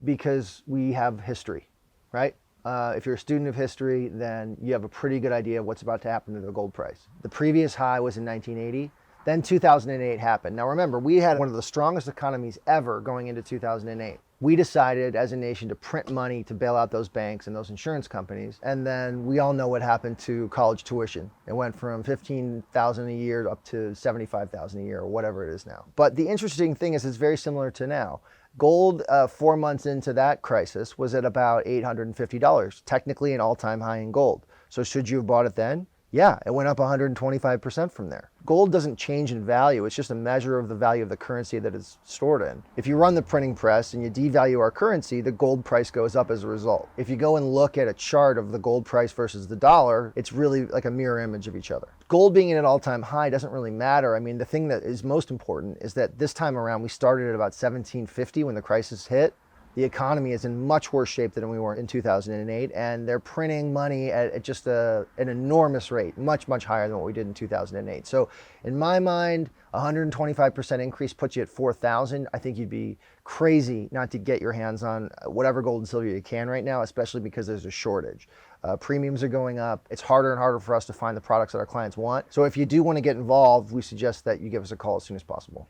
because we have history, right? If you're a student of history, then you have a pretty good idea of what's about to happen to the gold price. The previous high was in 1980. Then 2008 happened. Now remember, we had one of the strongest economies ever going into 2008. We decided as a nation to print money to bail out those banks and those insurance companies. And then we all know what happened to college tuition. It went from $15,000 a year up to $75,000 a year or whatever it is now. But the interesting thing is it's very similar to now. Gold, 4 months into that crisis, was at about $850, technically an all-time high in gold. So should you have bought it then? Yeah, it went up 125% from there. Gold doesn't change in value. It's just a measure of the value of the currency that it's stored in. If you run the printing press and you devalue our currency, the gold price goes up as a result. If you go and look at a chart of the gold price versus the dollar, it's really like a mirror image of each other. Gold being at an all-time high doesn't really matter. I mean, the thing that is most important is that this time around, we started at about 1750 when the crisis hit. The economy is in much worse shape than we were in 2008, and they're printing money at just an enormous rate, much, much higher than what we did in 2008. So in my mind, 125% increase puts you at 4,000. I think you'd be crazy not to get your hands on whatever gold and silver you can right now, especially because there's a shortage. Premiums are going up. It's harder and harder for us to find the products that our clients want. So if you do want to get involved, we suggest that you give us a call as soon as possible.